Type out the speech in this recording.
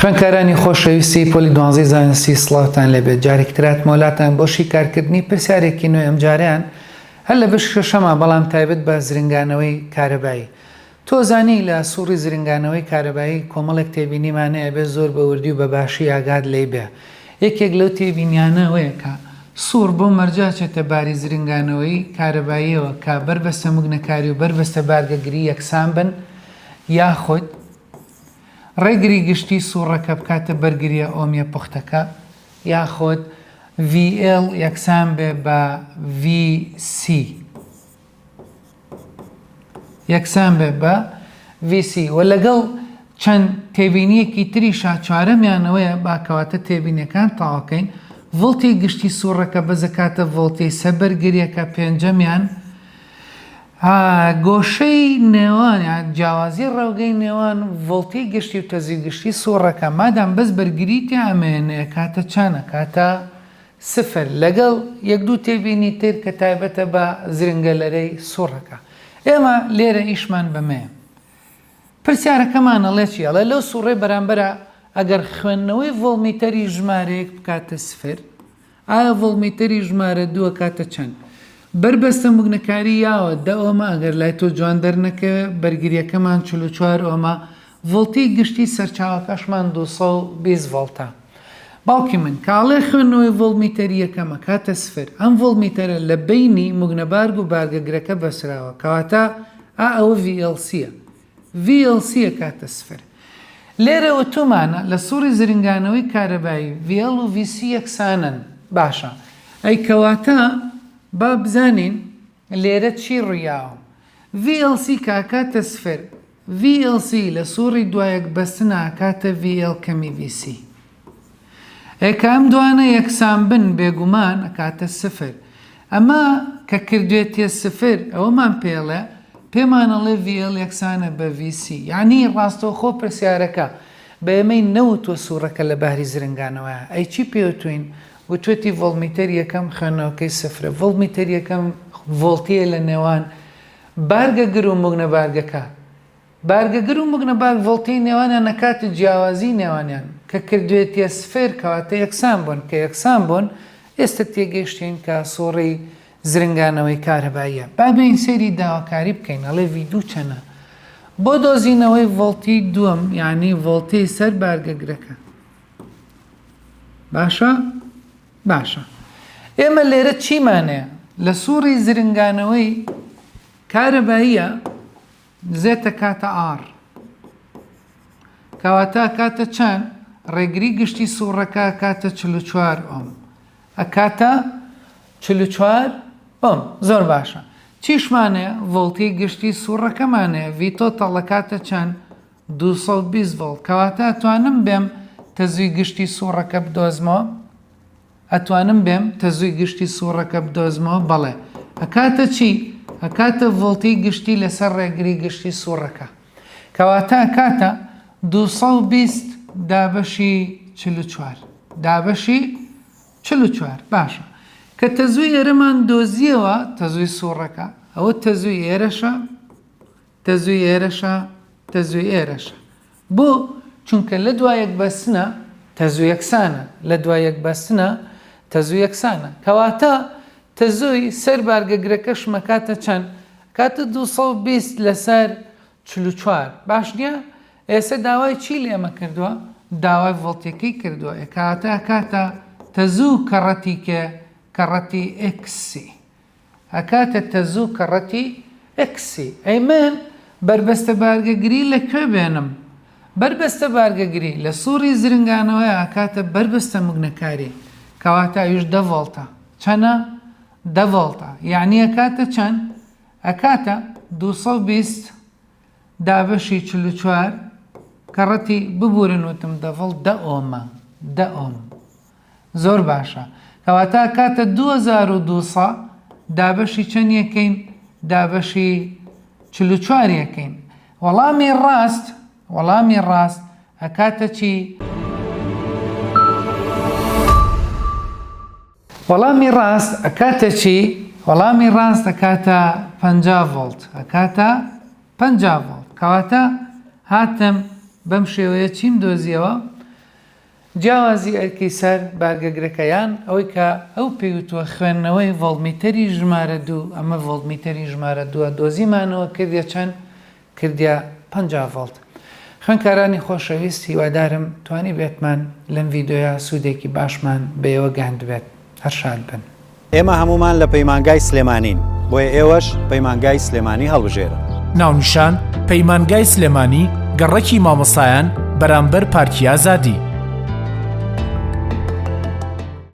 خوێنکارانی خۆشەویستی پۆلی دوانزەی زانستی سڵاوتان لەبێت. جارێکترات مۆلاتان بۆشی کارکردنی پرسیارێکی نوێ ئەم جاریان هەر لە بەش شەشەمە، بەڵام تایبەت بە زرنگانەوەی کارەبایی. تۆزانی لە سووڕی زرنگانەوەی کارەبایی کۆمەڵێک تێبینیمانەیە بێت زۆر بە وردی و بە باشی ئاگاد لێی بێ. یەکێک لەو تێبینیانەوەیە کە سوور بۆ مەرجاچێتە باری زرنگانەوەی کارەباییەوە کە بەربەستە موگنەکاری و بەربەستە بارگەگری یەکسان بن، یاخود ڕێگری گشتی سوورەکە بکاتە بەرگریە ئۆمیە پوختەکە، یاخود VL یەکسان بێ بە VC یەکسان بێ بە VC و لەگەڵ چەند تێبینیەکی تریشا چوارەمیانەوەیە باکەواتە تێبینیەکان تاواکەین. ڤۆڵتی گشتی سوورەکە بەزەکاتە ڤۆڵتی سەبەرگریەکە پێنجەمیان گۆشەی نێوان جیاوازی ڕێوگەی نێوان ڤۆڵتی گشتی و تەزوی گشتی سوورەکە مادام بەس بەرگریتی ئەمێنێ کاتە چانە کاتە سفر، لەگەڵ یەک دوو تێبینی تر کە تایبەتە بە زرنگەلەرەی سوورەکە. ئێمە لێرە ئیشمان بەمەیە. پرسیارەکەمانەڵێ چیەڵێ لەو سوورەی بەرامبەرە ئەگەر خوێندنەوەی ڤۆڵمیتەری ژمارەیەک بکاتە سفر، ئایا ڤۆڵمیتەری ژمارە دووە کاتە چەند؟ بربەستە موگنەکاری یاوە 10 ئۆمە، ئەگەر لای تۆ جوان دەرنەکەوێ بەرگریەکەمان 44 ئۆمە، ڤۆڵتی گشتی سەرچاوەکەشمان 220 ڤۆڵتە. باوکی من کاڵێ خوێندنەوەی ڤۆڵمیتەری یەکەمە کاتە سفر، ئەم ڤۆڵمیتەرە لە بینی موگنەبارگ و بارگەگرەکە بەسراوە، کەواتە ئەوە VLC-ە VLC-ە کاتە سفر. لێرە ئۆتۆمانە لە سووری زرنگانەوەی کارەبایی VL و VC یەکسانن. باشە، ئەی کەواتە با بزانین لێرە چی ڕوویاوە. VLC کاکاتە سفر، VLC لە سووری دوایەک بەستنە کاتە VL کەمی VC. ئێکە ئەم دوانە یەکسان بن بێگومان ئەکاتە سفر. ئەمە کە کردوێتە سفر ئەوەمان پێڵێ پێمانەڵێ VL یەکسانە بە VC، یعنی ڕاستەوخۆ پرسیارەکە بە ئێمەی نەوتوە سوورەکە لە باری زرنگانەوەیە. ئەی چی پێوتوین؟ وتوێتی ڤۆڵمیتەر یەکەم خوێندنەوەکەی سفرە، ڤۆڵمیتەر یەکەم ڤۆڵتیە لە نێوان بارگەگر و موگنەبارگەکە. بارگەگر و موگنەبارگ ڤۆڵتی نێوانیان نەکاتە جیاوازی نێوانیان کە کردوێتە سفر، کەواتە یەکسان بوون. کە یەکسان بوون ئێستا تێگەیشتین کە سووڕی زرنگانەوەی کارەباییە. با بێین سەیری داواکاری بکەین. ئەڵێ V2 چەنە؟ بۆ دۆزینەوەی ڤۆڵتی دووەم، یعنی ڤۆڵتی سەر بارگەگرەکە. باشە؟ باشە. ئێمە لێرە چیمانەیە؟ لە سووڕی زرنگانەوەی کارەباییە زێتە کاتە R، کەواتە کاتە چەند؟ ڕێگری گشتی سوورەکە کاتە 44 ئۆم، ئەکاتە 44 ئۆم. زۆر باشە. چیشمانەیە؟ ڤۆڵتی گشتی سوورەکەمانەیە، V تۆتەڵ کاتە چەند؟ 220 ڤۆڵت، کەواتە ئەتوانم بێم تەزوی گشتی سوورەکە بدۆزمەوە؟ ئەتوانم بێم تەزوی گشتی سوورەکە بدۆزمەوە؟ بەڵێ. ئەکاتە چی؟ ئەکاتە ڤۆڵتی گشتی لەسەر ڕێگری گشتی سوورەکە، کەواتە ئەکاتە 220 دابەشی 44 دابەشی 44. باشە. کە تەزوی ئێرەمان دۆزیەوە تەزوی سوورەکە، ئەوە تەزوی ئێرەشە، تەزوی ئێرەشە، تەزوی ئێرەشە. بۆ؟ چونکە لە دوایەک بەستنە تەزوی یەکسانە، لە دوایەک بەستنە تەزوی یەکسانە، کەواتە تەزوی سەر بارگەگرەکەشمە کاتە چەند؟ کاتە 220 لەسەر 44. باش نییە؟ ئێستا داوای چی لێمە کردووە؟ داوای ڤۆڵتیەکەی کردووە. کاتە تەزوو کەڕەتیکە کەڕەتی XC، ئەکاتە تەزوو کەڕەتی XC. ئەی من بربەستە بارگەگری لەکوێ بێنم؟ بربەستە بارگەگری لە سووری زرنگانەوەیە ئەکاتە بربەستە موگنەکاری، کەواتە ئەویش 10 ڤۆڵتە. چەنە؟ 10 ڤۆڵتە. یعنی ئەکاتە چەند؟ ئەکاتە 220 دابەشی 44 کەڕەتی ببورن وتم 10 ڤۆڵت، 10 ئۆمە، 10 ئۆم. زۆر باشە. کەواتە ئەکاتە 2200 دابەشی چەند یەکەین؟ دابەشی 44 یەکەین. وەڵامی ڕاست ئەکاتە چی؟ وەڵامی ڕاست ئەکاتە چی؟ وەڵامی ڕاست ئەکاتە 50 ڤۆڵت، ئەکاتە 50 ڤۆڵت. کەواتە هاتم بەم شێوەیە چیم دۆزیەوە؟ جیاوازی ئەرکی سەر بارگەگرەکەیان ئەوەی کە ئەو پێوتووە خوێندنەوەی ڤۆڵتمیتەری ژمارە 2 ئەمە ڤۆڵتمیتەری ژمارە 2 دۆزیمانەوە کردە چەند کردیا 50 ڤۆڵت. خوێندکارانی خۆشەویست هیوادارم توانی بێتمان لەم ڤیدۆیە سوودێکی باشمان بەیەوە گەاند بێت. هەرشاد بن. ئێمە هەمومان لە پەیمانگای سلێمانین، بۆیە ئێوەش پەیمانگای سلێمانی هەڵبژێرە. ناونیشان پەیمانگای سلێمانی گەڕەکی مامۆسایان بەرامبەر پارکی ئازادی.